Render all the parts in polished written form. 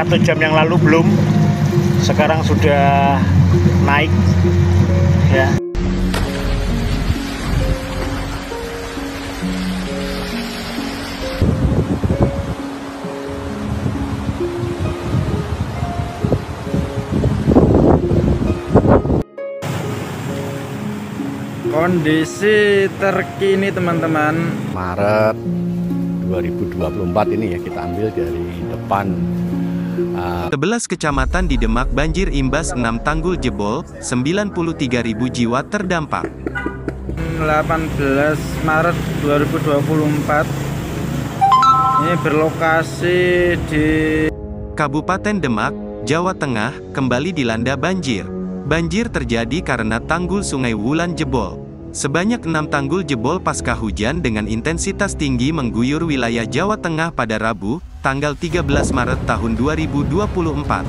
1 jam yang lalu belum, sekarang sudah naik ya. Kondisi terkini teman-teman, Maret 2024 ini ya, kita ambil dari depan. 11 kecamatan di Demak banjir imbas 6 tanggul jebol, 93.000 jiwa terdampak. 18 Maret 2024 ini berlokasi di Kabupaten Demak, Jawa Tengah, kembali dilanda banjir. Banjir terjadi karena tanggul Sungai Wulan jebol. Sebanyak 6 tanggul jebol pasca hujan dengan intensitas tinggi mengguyur wilayah Jawa Tengah pada Rabu, tanggal 13 Maret tahun 2024.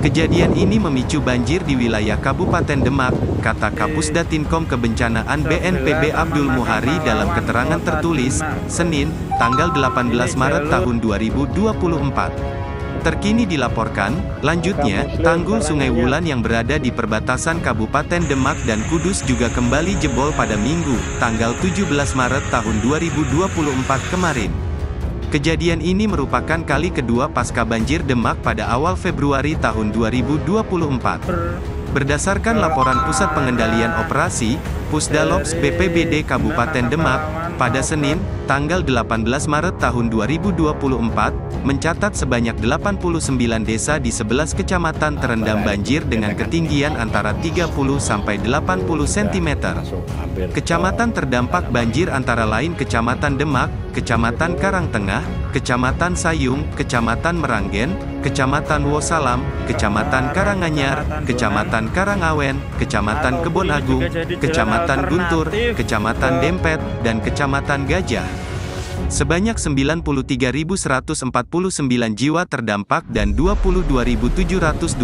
Kejadian ini memicu banjir di wilayah Kabupaten Demak, kata Kapusdatinkom Kebencanaan BNPB Abdul Muhari dalam keterangan tertulis, Senin, tanggal 18 Maret tahun 2024. Terkini dilaporkan, lanjutnya, tanggul Sungai Wulan yang berada di perbatasan Kabupaten Demak dan Kudus juga kembali jebol pada Minggu, tanggal 17 Maret tahun 2024 kemarin. Kejadian ini merupakan kali kedua pasca banjir Demak pada awal Februari tahun 2024. Berdasarkan laporan Pusat Pengendalian Operasi, Pusdalops BPBD Kabupaten Demak, pada Senin, tanggal 18 Maret tahun 2024, mencatat sebanyak 89 desa di 11 kecamatan terendam banjir dengan ketinggian antara 30 sampai 80 cm. Kecamatan terdampak banjir antara lain Kecamatan Demak, Kecamatan Karangtengah, Kecamatan Sayung, Kecamatan Meranggen, Kecamatan Wosalam, Kecamatan Karanganyar, Kecamatan Karangawen, Kecamatan Kebon Agung, Kecamatan Guntur, Kecamatan Dempet, dan Kecamatan Gajah. Sebanyak 93.149 jiwa terdampak dan 22.725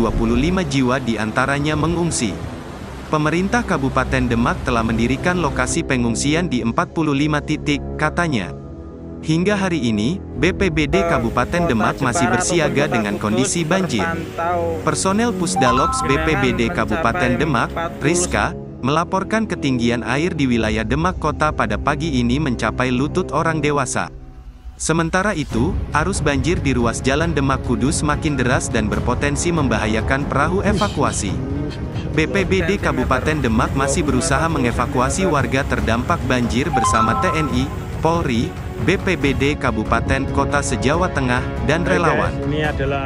jiwa diantaranya mengungsi. Pemerintah Kabupaten Demak telah mendirikan lokasi pengungsian di 45 titik, katanya. Hingga hari ini, BPBD Kabupaten Demak masih bersiaga dengan kondisi banjir. Personel Pusdalops BPBD Kabupaten Demak, Rizka, melaporkan ketinggian air di wilayah Demak Kota pada pagi ini mencapai lutut orang dewasa. Sementara itu, arus banjir di ruas jalan Demak Kudus makin deras dan berpotensi membahayakan perahu evakuasi. BPBD Kabupaten Demak masih berusaha mengevakuasi warga terdampak banjir bersama TNI, Polri, BPBD Kabupaten Kota se-Jawa Tengah, dan relawan.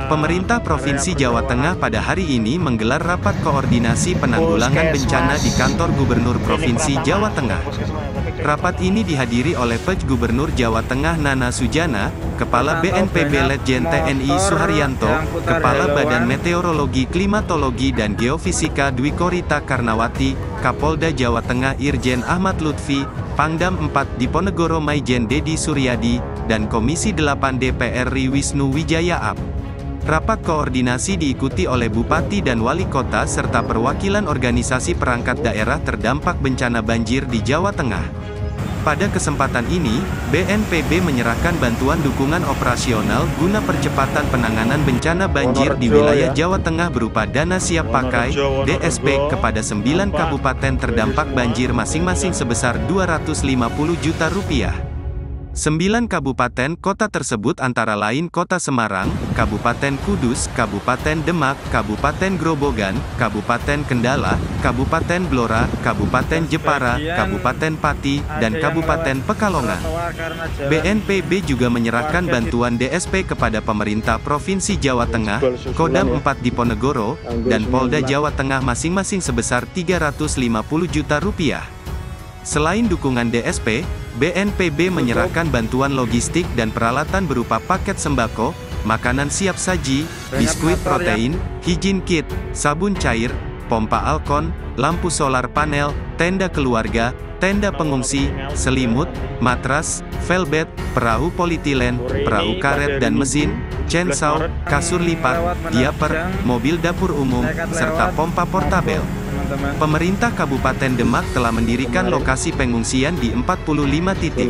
Pemerintah Provinsi Jawa Tengah pada hari ini menggelar rapat koordinasi penanggulangan bencana di kantor Gubernur Provinsi Jawa Tengah. Rapat ini dihadiri oleh Pj Gubernur Jawa Tengah Nana Sujana, Kepala BNPB Letjen TNI Suharyanto, Kepala Badan Meteorologi Klimatologi dan Geofisika Dwi Korita Karnawati, Kapolda Jawa Tengah Irjen Ahmad Lutfi, Pangdam 4 Diponegoro Maijen Dedi Suryadi, dan Komisi 8 DPR Ri Wisnu Wijaya Ab. Rapat koordinasi diikuti oleh Bupati dan Wali Kota serta perwakilan organisasi perangkat daerah terdampak bencana banjir di Jawa Tengah. Pada kesempatan ini, BNPB menyerahkan bantuan dukungan operasional guna percepatan penanganan bencana banjir di wilayah Jawa Tengah berupa dana siap pakai, DSP, kepada 9 kabupaten terdampak banjir masing-masing sebesar Rp250 juta. 9 kabupaten kota tersebut antara lain Kota Semarang, Kabupaten Kudus, Kabupaten Demak, Kabupaten Grobogan, Kabupaten Kendala, Kabupaten Blora, Kabupaten Jepara, Kabupaten Pati, dan Kabupaten Pekalongan. BNPB juga menyerahkan bantuan DSP kepada pemerintah Provinsi Jawa Tengah, Kodam 4 Diponegoro, dan Polda Jawa Tengah masing-masing sebesar Rp350 juta. Selain dukungan DSP, BNPB menyerahkan bantuan logistik dan peralatan berupa paket sembako, makanan siap saji, biskuit protein, hygiene kit, sabun cair, pompa alkon, lampu solar panel, tenda keluarga, tenda pengungsi, selimut, matras, velbet, perahu polietilen, perahu karet dan mesin, chainsaw, kasur lipat, diaper, mobil dapur umum, serta pompa portabel. teman-teman. Pemerintah Kabupaten Demak telah mendirikan lokasi pengungsian di 45 titik.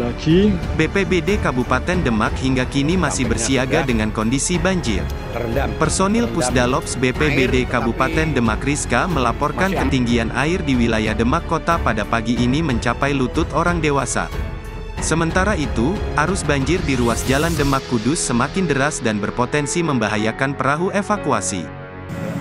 BPBD Kabupaten Demak hingga kini masih bersiaga dengan kondisi banjir. Personil Pusdalops BPBD Kabupaten Demak Rizka melaporkan ketinggian air di wilayah Demak Kota pada pagi ini mencapai lutut orang dewasa. Sementara itu, arus banjir di ruas jalan Demak Kudus semakin deras dan berpotensi membahayakan perahu evakuasi.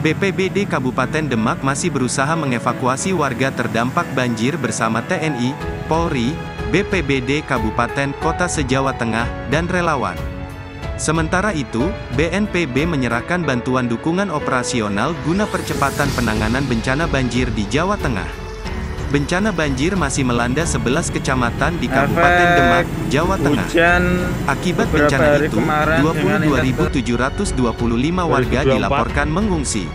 BPBD Kabupaten Demak masih berusaha mengevakuasi warga terdampak banjir bersama TNI, Polri, BPBD Kabupaten Kota se-Jawa Tengah, dan relawan. Sementara itu, BNPB menyerahkan bantuan dukungan operasional guna percepatan penanganan bencana banjir di Jawa Tengah. Bencana banjir masih melanda 11 kecamatan di Kabupaten Demak, Jawa Tengah. Akibat bencana itu, 22.725 warga dilaporkan mengungsi.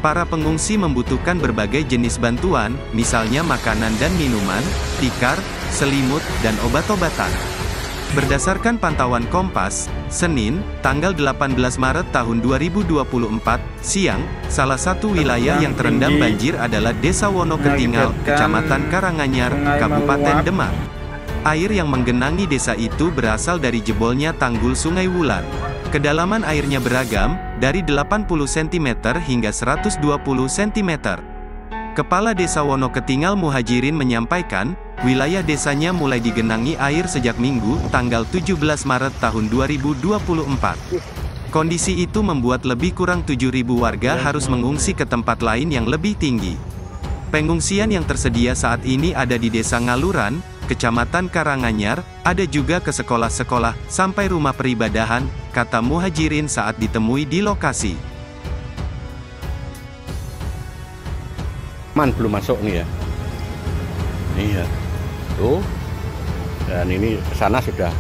Para pengungsi membutuhkan berbagai jenis bantuan, misalnya makanan dan minuman, tikar, selimut, dan obat-obatan. Berdasarkan pantauan Kompas, Senin, tanggal 18 Maret tahun 2024, siang, salah satu wilayah yang terendam banjir adalah Desa Wonoketingal, Kecamatan Karanganyar, Kabupaten Demak. Air yang menggenangi desa itu berasal dari jebolnya tanggul Sungai Wulan. Kedalaman airnya beragam, dari 80 cm hingga 120 cm. Kepala Desa Wonoketingal Muhajirin menyampaikan, wilayah desanya mulai digenangi air sejak Minggu, tanggal 17 Maret tahun 2024. Kondisi itu membuat lebih kurang 7.000 warga harus mengungsi ke tempat lain yang lebih tinggi. Pengungsian yang tersedia saat ini ada di Desa Ngaluran, Kecamatan Karanganyar, ada juga ke sekolah-sekolah, sampai rumah peribadahan, kata Muhajirin saat ditemui di lokasi. Belum masuk nih ya. Iya. Tuh. Dan ini kesana sudah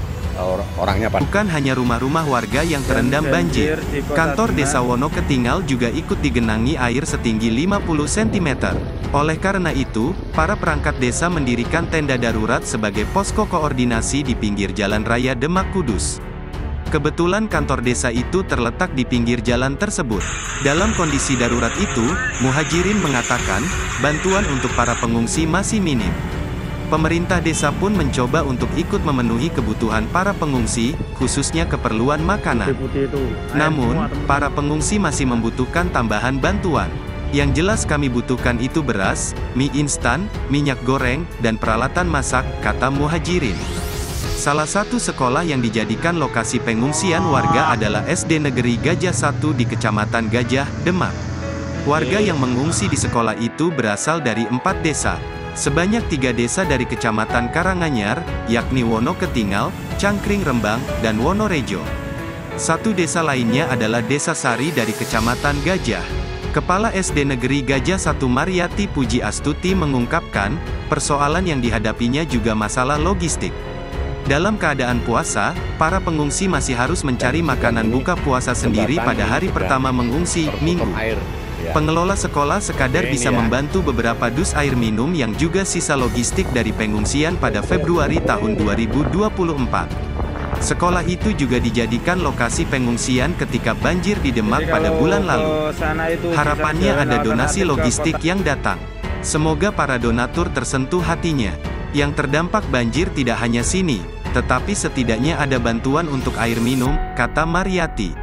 orangnya pas. Bukan hanya rumah-rumah warga yang terendam banjir, kantor Desa Wonoketingal juga ikut digenangi air setinggi 50 cm. Oleh karena itu, para perangkat desa mendirikan tenda darurat sebagai posko koordinasi di pinggir Jalan Raya Demak Kudus. Kebetulan kantor desa itu terletak di pinggir jalan tersebut. Dalam kondisi darurat itu, Muhajirin mengatakan, bantuan untuk para pengungsi masih minim. Pemerintah desa pun mencoba untuk ikut memenuhi kebutuhan para pengungsi, khususnya keperluan makanan. Namun, para pengungsi masih membutuhkan tambahan bantuan. Yang jelas kami butuhkan itu beras, mie instan, minyak goreng, dan peralatan masak, kata Muhajirin. Salah satu sekolah yang dijadikan lokasi pengungsian warga adalah SD Negeri Gajah 1 di Kecamatan Gajah, Demak. Warga yang mengungsi di sekolah itu berasal dari 4 desa. Sebanyak 3 desa dari Kecamatan Karanganyar, yakni Wonoketingal, Cangkring Rembang, dan Wonorejo. Satu desa lainnya adalah Desa Sari dari Kecamatan Gajah. Kepala SD Negeri Gajah 1 Mariati Puji Astuti mengungkapkan, persoalan yang dihadapinya juga masalah logistik. Dalam keadaan puasa, para pengungsi masih harus mencari makanan buka puasa sendiri pada hari pertama mengungsi, Minggu. Pengelola sekolah sekadar bisa membantu beberapa dus air minum yang juga sisa logistik dari pengungsian pada Februari tahun 2024. Sekolah itu juga dijadikan lokasi pengungsian ketika banjir di Demak pada bulan lalu. Harapannya ada donasi logistik yang datang. Semoga para donatur tersentuh hatinya. Yang terdampak banjir tidak hanya sini, tetapi setidaknya ada bantuan untuk air minum, kata Mariati.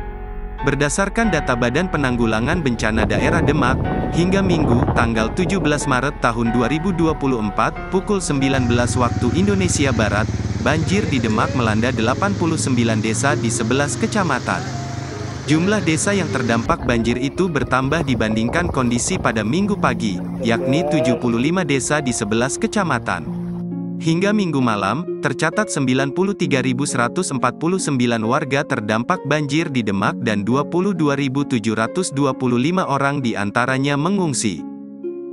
Berdasarkan data Badan Penanggulangan Bencana Daerah Demak, hingga Minggu, tanggal 17 Maret tahun 2024, pukul 19 waktu Indonesia Barat, banjir di Demak melanda 89 desa di 11 kecamatan. Jumlah desa yang terdampak banjir itu bertambah dibandingkan kondisi pada Minggu pagi, yakni 75 desa di 11 kecamatan. Hingga Minggu malam, tercatat 93.149 warga terdampak banjir di Demak dan 22.725 orang diantaranya mengungsi.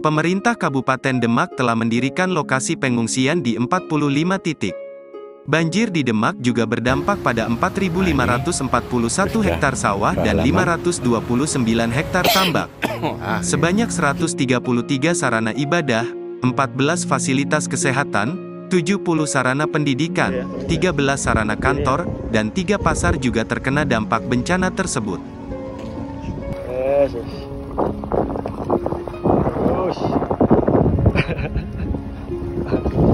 Pemerintah Kabupaten Demak telah mendirikan lokasi pengungsian di 45 titik. Banjir di Demak juga berdampak pada 4.541 hektar sawah dan 529 hektar tambak. Sebanyak 133 sarana ibadah, 14 fasilitas kesehatan, 70 sarana pendidikan, 13 sarana kantor, dan 3 pasar juga terkena dampak bencana tersebut. Terus. Aduh.